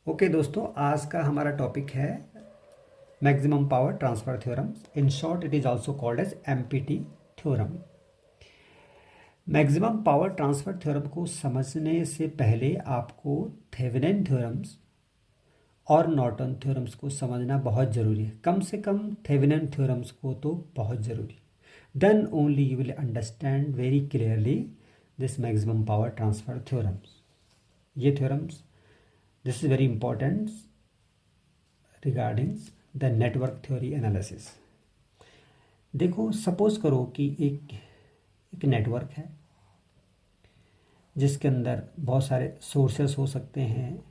Okay दोस्तों, आज का हमारा टॉपिक है maximum power transfer theorem. In short it is also called as MPT theorem. Maximum power transfer theorem को समझने से पहले आपको थेवेनिन थ्योरम्स और नॉर्टन थ्योरम्स को समझना बहुत ज़रूरी है। कम से कम थेवेनिन थ्योरम्स को तो बहुत ज़रूरी। Then only you will understand very clearly this maximum power transfer theorems. ये theorems, this is very important regarding the network theory analysis. देखो, सपोज करो कि एक नेटवर्क है जिसके अंदर बहुत सारे सोर्सेस हो सकते हैं,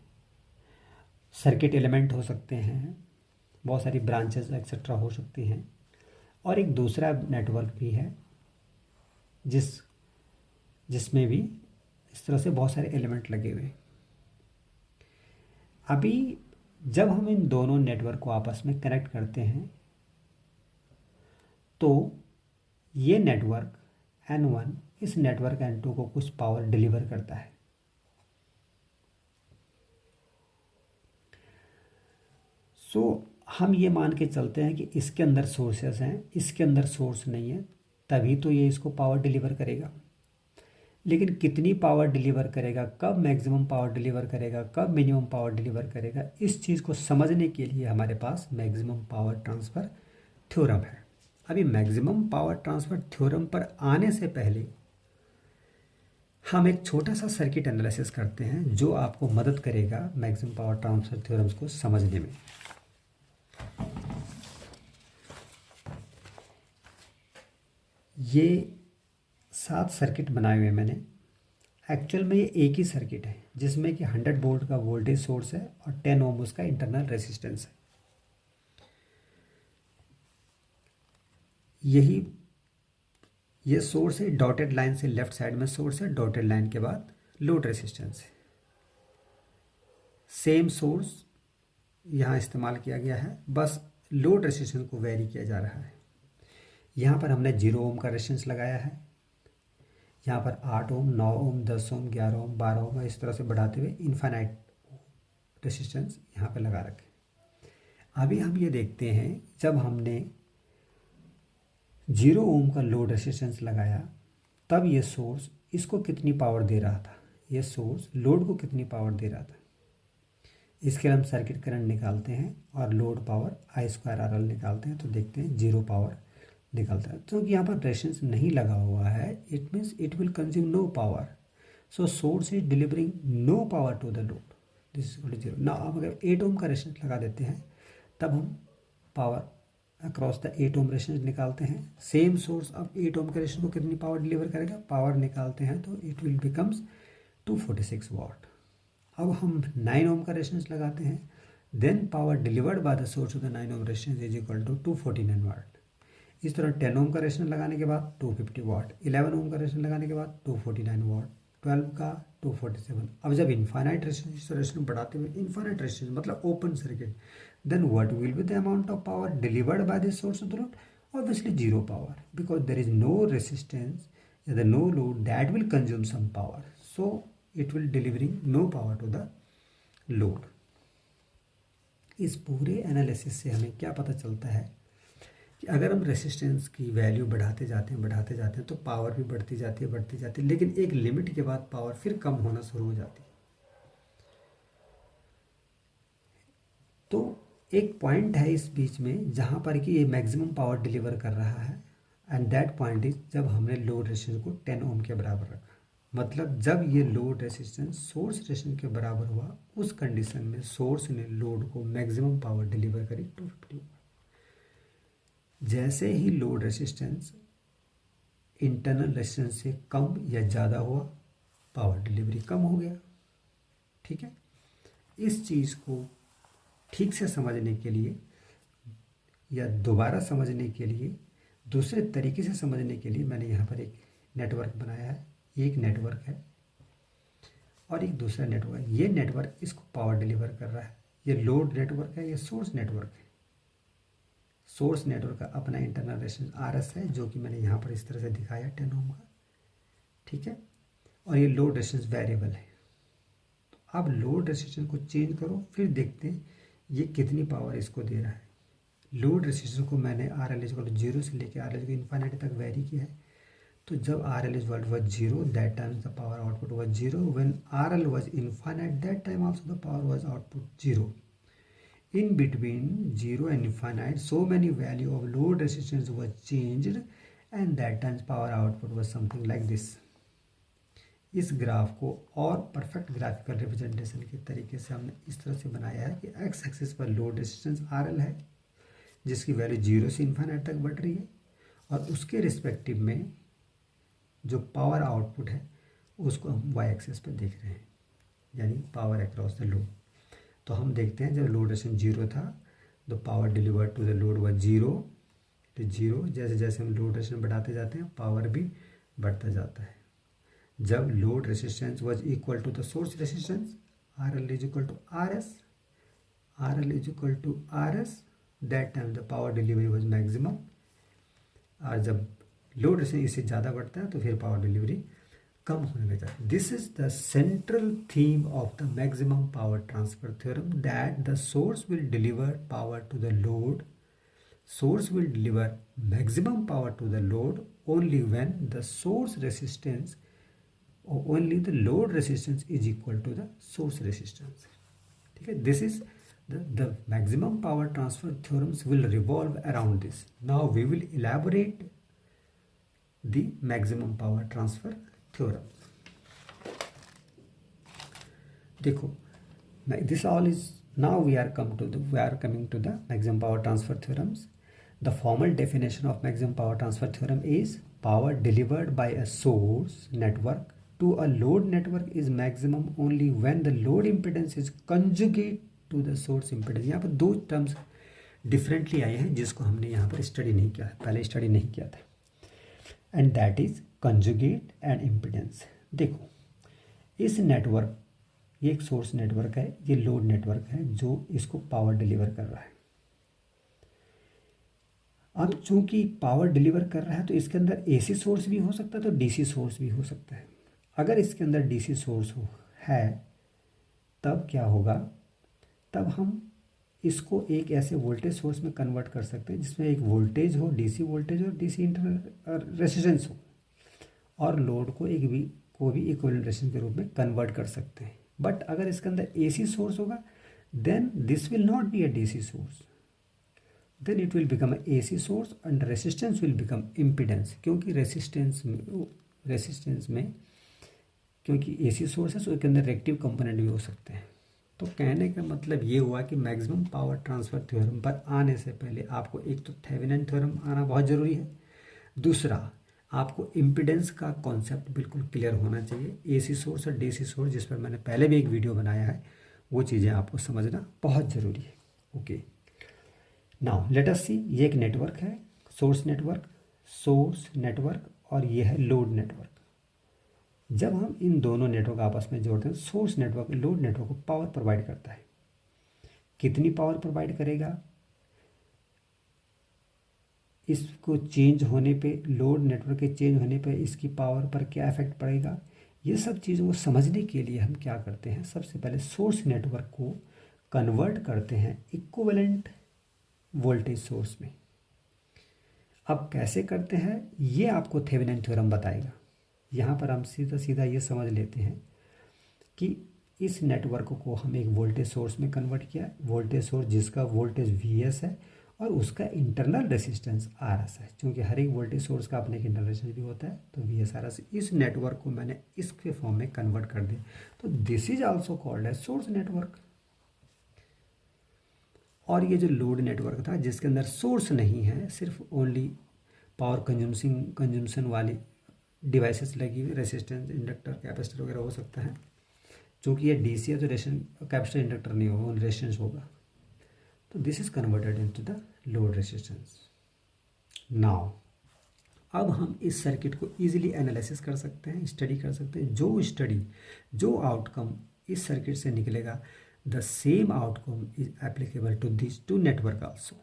सर्किट एलिमेंट हो सकते हैं, बहुत सारी ब्रांचेस एक्सेट्रा हो सकती हैं, और एक दूसरा नेटवर्क भी है जिसमें भी इस तरह से बहुत सारे एलिमेंट लगे हुए हैं। अभी जब हम इन दोनों नेटवर्क को आपस में कनेक्ट करते हैं तो ये नेटवर्क N1 इस नेटवर्क N2 को कुछ पावर डिलीवर करता है। सो हम ये मान के चलते हैं कि इसके अंदर सोर्सेस हैं, इसके अंदर सोर्स नहीं है, तभी तो ये इसको पावर डिलीवर करेगा। लेकिन कितनी पावर डिलीवर करेगा, कब मैक्सिमम पावर डिलीवर करेगा, कब मिनिमम पावर डिलीवर करेगा, इस चीज़ को समझने के लिए हमारे पास मैक्सिमम पावर ट्रांसफ़र थ्योरम है। अभी मैक्सिमम पावर ट्रांसफ़र थ्योरम पर आने से पहले हम एक छोटा सा सर्किट एनालिसिस करते हैं जो आपको मदद करेगा मैक्सिमम पावर ट्रांसफ़र थ्योरम्स को समझने में। ये 7 सर्किट बनाए हुए मैंने। एक्चुअल में ये एक ही सर्किट है जिसमें कि 100 वोल्ट का वोल्टेज सोर्स है और 10 ओम उसका इंटरनल रेजिस्टेंस है। ये सोर्स है, डॉटेड लाइन से लेफ्ट साइड में सोर्स है, डॉटेड लाइन के बाद लोड रेजिस्टेंस है। सेम सोर्स यहाँ इस्तेमाल किया गया है, बस लोड रेजिस्टेंस को वेरी किया जा रहा है। यहाँ पर हमने 0 ओम का रेजिस्टेंस लगाया है, यहाँ पर 8 ओम, 9 ओम, 10 ओम, 11 ओम, 12 ओम, इस तरह से बढ़ाते हुए इनफाइनाइट रेजिस्टेंस यहाँ पे लगा रखे। अभी हम ये देखते हैं, जब हमने 0 ओम का लोड रेजिस्टेंस लगाया तब ये सोर्स इसको कितनी पावर दे रहा था, ये सोर्स लोड को कितनी पावर दे रहा था। इसके लिए हम सर्किट करंट निकालते हैं और लोड पावर I²RL निकालते हैं, तो देखते हैं 0 पावर निकलता है। तो यहाँ पर रेजिस्टेंस नहीं लगा हुआ है, it means it will consume no power, so source is delivering no power to the load, this is equal to 0। ना अब अगर 8 ओम का रेजिस्टेंस लगा देते हैं तब हम power across the 8 ohm resistance निकालते हैं। सेम सोर्स अब 8 ओम के रेजिस्टेंस को कितनी पावर डिलीवर करेगा, पावर निकालते हैं तो इट विल बिकम्स 246 वाट। अब हम 9 ओम का रेजिस्टेंस लगाते हैं, then power delivered by the source of the 9 ohm resistance is equal to 249 watt. इस तरह 10 ओम का रेजिस्टेंस लगाने के बाद 250 वाट, 11 ओम का रेजिस्टेंस लगाने के बाद 249 वाट, 12 का 247। अब जब इनफाइनाइट रेजिस्टेंस बढ़ाते हुए इनफाइनाइट रेजिस्टेंस मतलब open circuit, then what will be the amount of power delivered by this source of the load, obviously 0 power, because there is no resistance या the no load that will consume some power, so it will delivering no power to the load. इस पूरे analysis से हमें क्या पता चलता है कि अगर हम रेजिस्टेंस की वैल्यू बढ़ाते जाते हैं तो पावर भी बढ़ती जाती है, लेकिन एक लिमिट के बाद पावर फिर कम होना शुरू हो जाती है। तो एक पॉइंट है इस बीच में जहाँ पर कि ये मैक्सिमम पावर डिलीवर कर रहा है, एंड दैट पॉइंट इज जब हमने लोड रेजिस्टेंस को 10 ओम के बराबर रखा। मतलब जब ये लोड रेजिस्टेंस सोर्स रेजिस्टेंस के बराबर हुआ, उस कंडीशन में सोर्स ने लोड को मैक्सिमम पावर डिलीवर करी 250 वाट। जैसे ही लोड रेजिस्टेंस इंटरनल रेजिस्टेंस से कम या ज़्यादा हुआ, पावर डिलीवरी कम हो गया। ठीक है, इस चीज़ को ठीक से समझने के लिए या दोबारा समझने के लिए, दूसरे तरीके से समझने के लिए मैंने यहाँ पर एक नेटवर्क बनाया है। एक नेटवर्क है और एक दूसरा नेटवर्क है। ये नेटवर्क इसको पावर डिलीवर कर रहा है, ये लोड नेटवर्क है, ये सोर्स नेटवर्क है। सोर्स नेटवर्क का अपना इंटरनल रेजिस्टेंस RS है, जो कि मैंने यहाँ पर इस तरह से दिखाया 10 ओम का। ठीक है, और ये लोड रेजिस्टेंस वेरिएबल है। तो अब लोड रेसिस्टेंस को चेंज करो, फिर देखते हैं ये कितनी पावर इसको दे रहा है। लोड रेसिस्टेंस को मैंने आर एल इक्वल टू 0 से लेकर आर एल को इन्फाइनाइट तक वेरी किया है। तो जब R L equal to 0 that times the power output was 0, when R L was infinite that time also the power was output 0। In between 0 and infinite, so many value of load resistance was changed and that times power output was something like this। इस graph को और perfect graphical representation के तरीके से हमने इस तरह से बनाया है कि एक्स एक्सिस पर लोड रेजिस्टेंस आर एल है जिसकी वैल्यू 0 से इन्फाइनाइट तक बढ़ रही है, और उसके रिस्पेक्टिव में जो पावर आउटपुट है उसको हम वाई एक्सिस पर देख रहे हैं, यानी पावर अक्रॉस द लोड। तो हम देखते हैं जब लोड रेजिस्टेंस 0 था तो power delivered to the load was 0 तो 0। जैसे जैसे हम लोड रेजिस्टेंस बढ़ाते जाते हैं पावर भी बढ़ता जाता है। जब load resistance was equal to the source resistance R L is equal to R S, R L is equal to R S, that time the power delivery was maximum. और जब लोड रेजिस्टेंस इससे ज़्यादा बढ़ता है तो फिर power delivery कम होने लग जाता है। This is the central theme of the maximum power transfer theorem, that the source will deliver power to the load, source will deliver maximum power to the load only when the source resistance only the load resistance is equal to the source resistance. ठीक है, this is the maximum power transfer theorems will revolve around this. Now we will elaborate the maximum power transfer theorem. देखो this all is now we are coming to the maximum power transfer theorems. The formal definition of maximum power transfer theorem is power delivered by a source network to a load network is maximum only when the load impedance is conjugate to the source impedance. यहाँ पर दो terms differently आए हैं जिसको हमने यहाँ पर study नहीं किया, पहले स्टडी नहीं किया था, and that is conjugate and impedance. देखो इस नेटवर्क, ये एक सोर्स नेटवर्क है, ये लोड नेटवर्क है जो इसको पावर डिलीवर कर रहा है। अब चूंकि पावर डिलीवर कर रहा है तो इसके अंदर एसी सोर्स भी हो सकता है, तो डीसी सोर्स भी हो सकता है। अगर इसके अंदर डीसी सोर्स है तब क्या होगा, तब हम इसको एक ऐसे वोल्टेज सोर्स में कन्वर्ट कर सकते हैं जिसमें एक वोल्टेज हो, डीसी वोल्टेज और डीसी इंटरनल रेजिस्टेंस हो, और लोड को भी इक्विवेलेंट रेजिस्टेंस के रूप में कन्वर्ट कर सकते हैं। बट अगर इसके अंदर एसी सोर्स होगा then this will not be a DC source, then it will become a AC source and resistance will become impedance. क्योंकि रेजिस्टेंस में क्योंकि एसी सोर्स है तो इसके अंदर रिएक्टिव कंपोनेंट भी हो सकते हैं। तो कहने का मतलब ये हुआ कि मैक्सिमम पावर ट्रांसफर थ्योरम पर आने से पहले आपको एक तो थेवेनिन थ्योरम आना बहुत ज़रूरी है, दूसरा आपको इम्पिडेंस का कॉन्सेप्ट बिल्कुल क्लियर होना चाहिए। एसी सोर्स और डीसी सोर्स जिस पर मैंने पहले भी एक वीडियो बनाया है वो चीज़ें आपको समझना बहुत ज़रूरी है। ओके, नाउ लेट अस सी, ये एक नेटवर्क है, सोर्स नेटवर्क और ये है लोड नेटवर्क। जब हम इन दोनों नेटवर्क आपस में जोड़ते हैं, सोर्स नेटवर्क लोड नेटवर्क को पावर प्रोवाइड करता है। कितनी पावर प्रोवाइड करेगा, इसको चेंज होने पे, लोड नेटवर्क के चेंज होने पे इसकी पावर पर क्या इफेक्ट पड़ेगा, ये सब चीज़ों को समझने के लिए हम क्या करते हैं, सबसे पहले सोर्स नेटवर्क को कन्वर्ट करते हैं इक्विवेलेंट वोल्टेज सोर्स में। अब कैसे करते हैं ये आपको थेवेनिन थ्योरम बताएगा। यहाँ पर हम सीधा सीधा ये समझ लेते हैं कि इस नेटवर्क को हम एक वोल्टेज सोर्स में कन्वर्ट किया, वोल्टेज सोर्स जिसका वोल्टेज Vs है और उसका इंटरनल रेसिस्टेंस Rs है। क्योंकि हर एक वोल्टेज सोर्स का अपने एक इंटरनल रेसिस्टेंस भी होता है, तो Vs Rs, इस नेटवर्क को मैंने इसके फॉर्म में कन्वर्ट कर दिया, तो this is also called as source network. और ये जो लोड नेटवर्क था जिसके अंदर सोर्स नहीं है, सिर्फ ओनली पावर कंज्यूमशन वाली डिवाइसेस लगी हुई, रेसिस्टेंस, इंडक्टर, कैपेसिटर वगैरह हो सकता है। चूँकि ये डीसी है तो कैपेसिटर इंडक्टर नहीं होगा, रेजिस्टेंस होगा, तो this is converted into the load resistance. Now अब हम इस सर्किट को इजीली एनालिसिस कर सकते हैं, स्टडी कर सकते हैं। जो आउटकम इस सर्किट से निकलेगा, the same outcome is applicable to this two network also.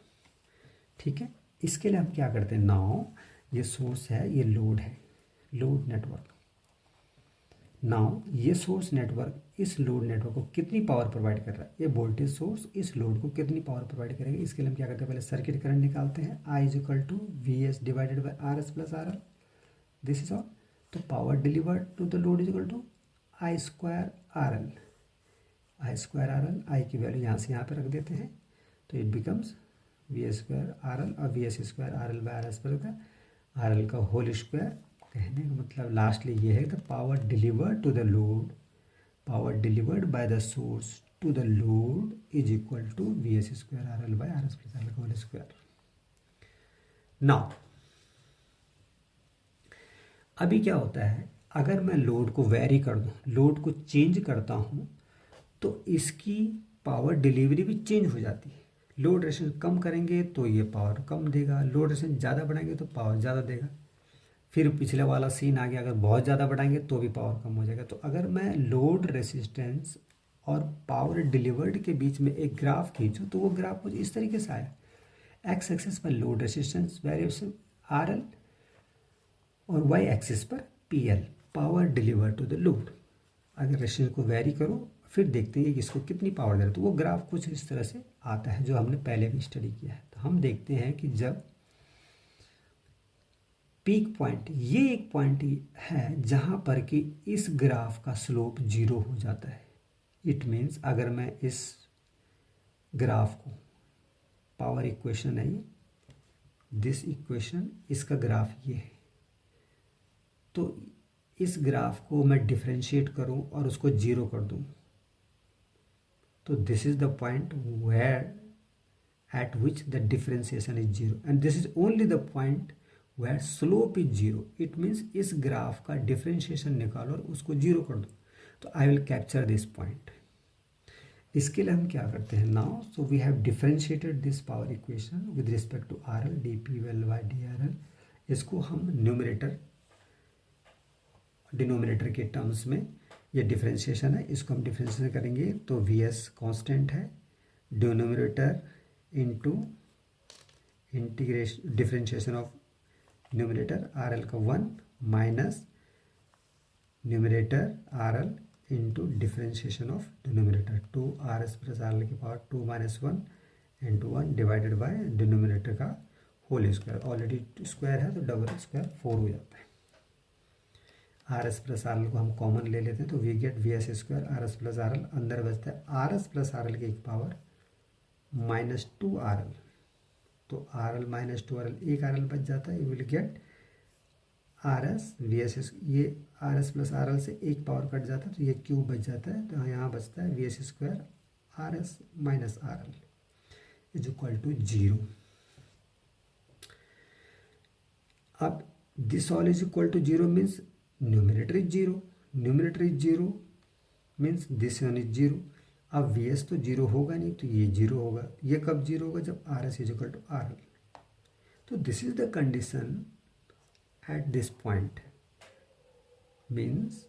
ठीक है, इसके लिए हम क्या करते हैं, नाउ ये सोर्स है, ये लोड है, लोड नेटवर्क। नाउ ये सोर्स नेटवर्क इस लोड नेटवर्क को कितनी पावर प्रोवाइड कर रहा है, ये वोल्टेज सोर्स इस लोड को कितनी पावर प्रोवाइड करेगा। इसके लिए हम क्या करते हैं, पहले सर्किट करंट निकालते हैं। I is equal to V S divided by R S plus R L, this is all. तो power delivered to the load is equal to I square R L. I square R L, I की value यहाँ से यहाँ पे रख देते हैं, तो it becomes V S square R L और V S square R L by R S plus R L का होल स्क्वायर। कहने का मतलब लास्टली ये है the power delivered to the load, power delivered by the source to the load is equal to V S square R L by R S plus R L का whole square. Now अभी क्या होता है, अगर मैं load को very कर दूँ, लोड को चेंज करता हूँ, तो इसकी पावर डिलीवरी भी चेंज हो जाती है। लोड रेजिस्टेंस कम करेंगे तो ये पावर कम देगा, लोड रेजिस्टेंस ज़्यादा बढ़ाएंगे तो पावर ज़्यादा देगा। फिर पिछले वाला सीन आ गया, अगर बहुत ज़्यादा बढ़ाएंगे तो भी पावर कम हो जाएगा। तो अगर मैं लोड रेजिस्टेंस और पावर डिलीवर्ड के बीच में एक ग्राफ खींचूँ तो वो ग्राफ मुझे इस तरीके से आया। एक्स एक्सिस पर load resistance variation R L और वाई एक्सिस पर P L, power delivered to the load. अगर रेजिस्टेंस को वेरी करो फिर देखते हैं कि इसको कितनी पावर दे रहा है, तो वो ग्राफ कुछ इस तरह से आता है जो हमने पहले भी स्टडी किया है। तो हम देखते हैं कि जब पीक पॉइंट, ये एक पॉइंट है जहाँ पर कि इस ग्राफ का स्लोप जीरो हो जाता है। इट मीन्स अगर मैं इस ग्राफ को, पावर इक्वेशन है ये, दिस इक्वेशन, इसका ग्राफ ये है, तो इस ग्राफ को मैं डिफरेंशिएट करूं और उसको जीरो कर दूं, तो this is the point where at which the differentiation is zero and this is only the point where slope is zero. It means इस ग्राफ का डिफरेंशिएशन निकालो और उसको जीरो कर दो, तो I will capture this point. इसके लिए हम क्या करते हैं, now so we have differentiated this power equation with respect to R L D P L by D R L. इसको हम न्यूमरेटर डिनोमिनेटर के टर्म्स में, ये डिफरेंशिएशन है, इसको हम डिफरेंशिएशन करेंगे तो वी एस कॉन्स्टेंट है, denominator into integration differentiation of numerator R L का 1 minus numerator R L into differentiation of denominator 2 R S plus R L की power 2 minus 1 into 1 divided by denominator का whole square. Already square है तो double square 4 हो जाता है। R S plus R L को हम कॉमन ले लेते हैं तो we get V S square R S plus R L, अंदर बचता है R S plus R L की एक पावर माइनस 2 आर एल, तो R L minus 2 R L, एक आर एल बच जाता है। You will get R S V S, ये R S plus R L से एक पावर कट जाता है तो ये क्यूब बच जाता है, तो यहाँ बचता है V S square R S minus R L is equal to zero. अब this all is equal to zero means numerator is zero, numerator is zero means this one is zero. अब V S तो zero होगा नहीं तो ये zero होगा। ये कब जीरो होगा, जब R S is equal to R L. तो this is the condition at this point, means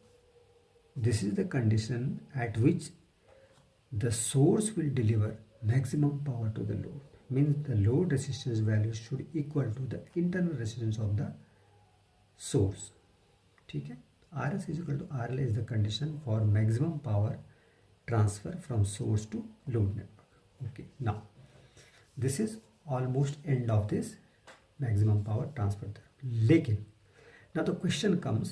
this is the condition at which the source will deliver maximum power to the load, means the load resistance value should equal to the internal resistance of the source. ठीक है, R S is equal to R L is the condition for maximum power transfer from source to load network. Okay, now this is almost end of this maximum power transfer theorem. लेकिन now the question comes,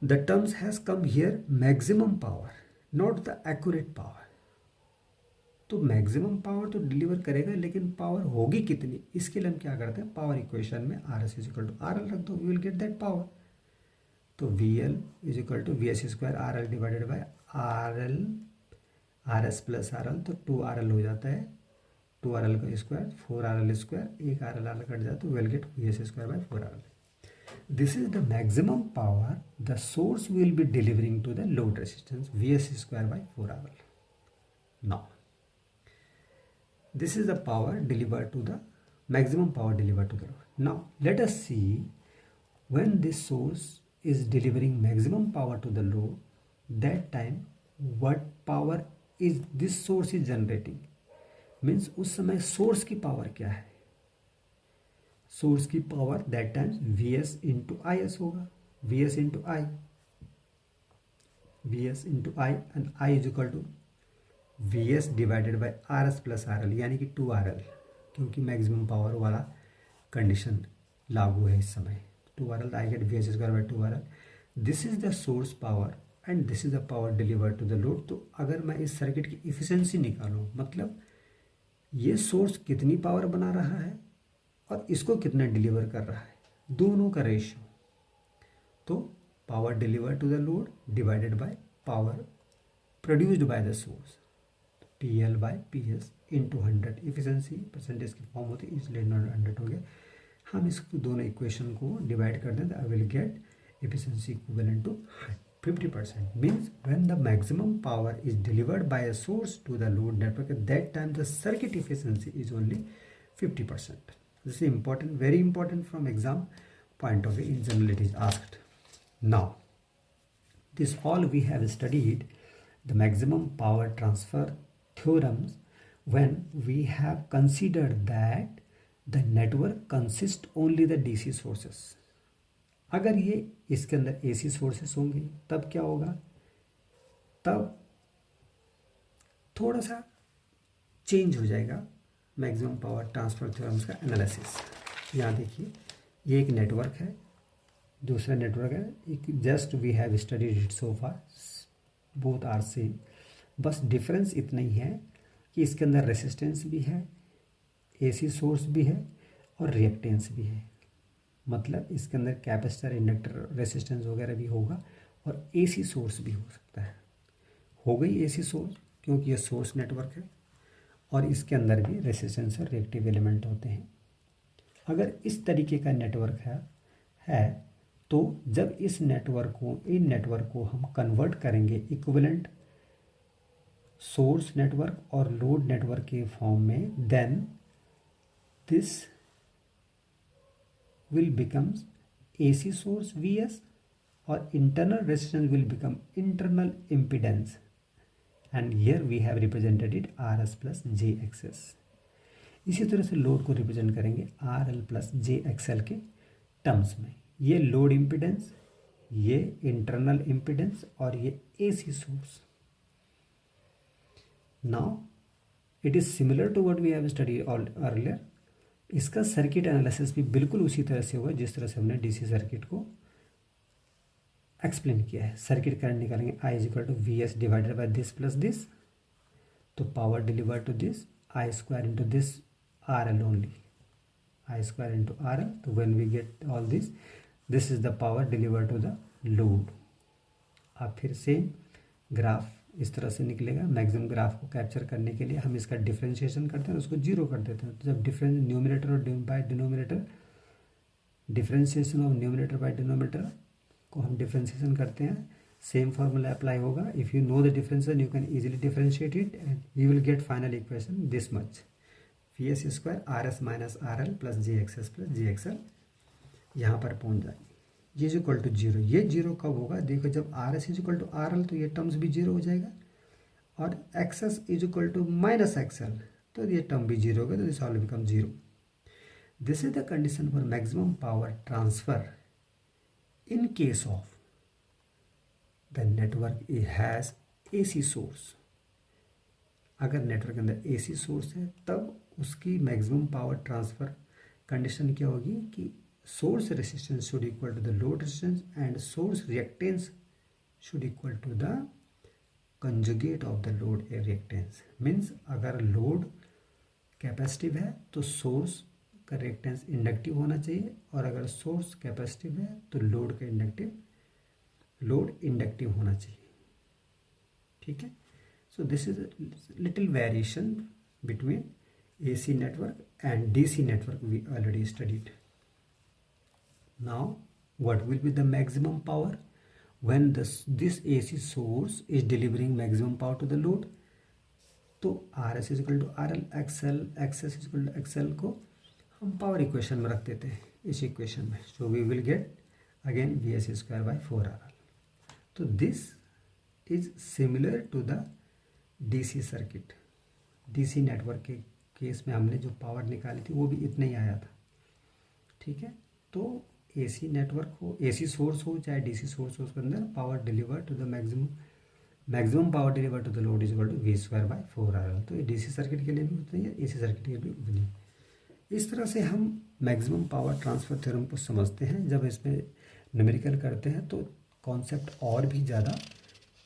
the terms has come here maximum power not the accurate power। तो maximum power तो deliver करेगा लेकिन power होगी कितनी, इसके लिए हम क्या करते हैं, पावर इक्वेशन में R S is equal to R L रख दो, we will get that power. तो V L is equal to V S square R L divided by R L R S plus R L, तो 2 R L हो जाता है, 2 R L का square 4 R L square, एक R L cut जाता है तो we will get V S square by 4 R L. This is the maximum power the source will be delivering to the load resistance Vs square by 4RL. Now, this is the power delivered to the maximum power delivered to the load. Now, let us see when this source is delivering maximum power to the load, that time what power is this source is generating. Means उस समय source की power क्या है, source की power that times V S into I S होगा, V S into I. V S into I and I is equal to V S divided by R S plus R L, यानी कि 2 RL, क्योंकि maximum power वाला condition लागू है इस समय। 2 RL I get V S square by 2 RL। This is the source power and this is the power deliver to the load. तो अगर मैं इस सर्किट की इफिशियंसी निकालूँ, मतलब ये सोर्स कितनी पावर बना रहा है और इसको कितना डिलीवर कर रहा है, दोनों का रेशियो, तो power deliver to the load divided by power produced by the source, P L by P S into 100। Efficiency percentage की फॉर्म होती है, इसलिए 100 हो गया। हम इसको दोनों इक्वेशन को डिवाइड कर दें तो I will get efficiency equivalent to 50%, means when the maximum power is delivered by a source to the load network, at that time the circuit efficiency is only 50%. This is important, very important from exam point of view. In general it is asked. Now this all we have studied the maximum power transfer theorems when we have considered that the network consists only the DC sources. अगर ये इसके अंदर AC sources होंगे तब क्या होगा, तब थोड़ा सा चेंज हो जाएगा मैक्सिमम पावर ट्रांसफर थ्योरम्स का एनालिसिस। यहाँ देखिए, ये एक नेटवर्क है, दूसरा नेटवर्क है, एक just we have studied it so far, both are same. बस डिफरेंस इतना ही है कि इसके अंदर रेसिस्टेंस भी है, एसी सोर्स भी है और रिएक्टेंस भी है। मतलब इसके अंदर कैपेसिटर, इंडक्टर, रेसिस्टेंस वगैरह भी होगा और एसी सोर्स भी हो सकता है। हो गई एसी सोर्स क्योंकि ये सोर्स नेटवर्क है और इसके अंदर भी रेसिस्टेंस और रिएक्टिव एलिमेंट होते हैं। अगर इस तरीके का नेटवर्क है तो जब इन नेटवर्क को हम कन्वर्ट करेंगे इक्विवेलेंट सोर्स नेटवर्क और लोड नेटवर्क के फॉर्म में, then this will becomes AC source Vs or internal resistance will become internal impedance, and here we have represented it Rs plus jXs। इसी तरह से load को represent करेंगे RL plus jXL के terms में। ये लोड इम्पिडेंस, ये internal impedance और ये AC source. Now it is similar to what we have studied earlier. इसका सर्किट एनालिसिस भी बिल्कुल उसी तरह से होगा जिस तरह से हमने डीसी सर्किट को एक्सप्लेन किया है। सर्किट करंट निकालेंगे, I is equal to V S divided by this plus this, तो power deliver to this I square into this R L only, I square into R L. तो when we get all this, this is the power deliver to the load. अब फिर same graph इस तरह से निकलेगा। Maximum graph को capture करने के लिए हम इसका डिफरेंशिएशन करते हैं, उसको जीरो कर देते हैं। तो जब डिफरेंस न्यूमरेटर और by denominator, differentiation of numerator by denominator को हम डिफरेंशिएशन करते हैं, सेम फार्मूला अप्लाई होगा। If you know the differentiation you can easily differentiate it and you will get final equation this much, V S square R S minus R L plus G X S plus G X L. यहाँ पर पहुँच जाएंगे। ये is equal to zero. ये zero कब होगा, देखो जब R S is equal to R L तो ये टर्म्स भी जीरो हो जाएगा, और X S is equal to minus X L तो ये टर्म भी जीरो होगा, तो this all become zero. This is the condition for maximum power transfer in case of the network has AC source. अगर network के अंदर AC source है तब उसकी मैक्सिमम पावर ट्रांसफर कंडीशन क्या होगी कि source resistance should equal to the load resistance and source reactance should equal to the conjugate of the load reactance। means अगर लोड कैपेसिटिव है तो सोर्स का रिएक्टेंस इंडक्टिव होना चाहिए, और अगर सोर्स कैपेसिटिव है तो लोड इंडक्टिव होना चाहिए। ठीक है, so this is little variation between AC network and DC network we already studied. Now what will be the maximum power when this AC source is delivering maximum power to the load? तो RS is equal to RL, XL, XS is equal to XL को हम power equation में रख देते हैं इस equation में। So we will get again VS square by 4RL। तो this is similar to the DC circuit. DC network के केस में हमने जो पावर निकाली थी वो भी इतना ही आया था। ठीक है, तो एसी नेटवर्क हो, एसी सोर्स हो चाहे डीसी सोर्स हो, उसके अंदर power deliver to the maximum maximum power deliver to the load is equal to V square by 4RL। तो ये डीसी सर्किट के लिए भी उतनी है, एसी सर्किट के लिए भी उतनी है। इस तरह से हम मैक्सिमम पावर ट्रांसफ़र थ्योरम को समझते हैं। जब इसमें न्यूमेरिकल करते हैं तो कॉन्सेप्ट और भी ज़्यादा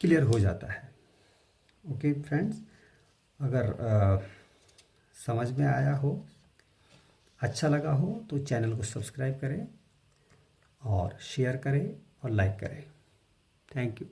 क्लियर हो जाता है। ओके फ्रेंड्स, अगर समझ में आया हो, अच्छा लगा हो तो चैनल को सब्सक्राइब करें और शेयर करें और लाइक करें। Thank you.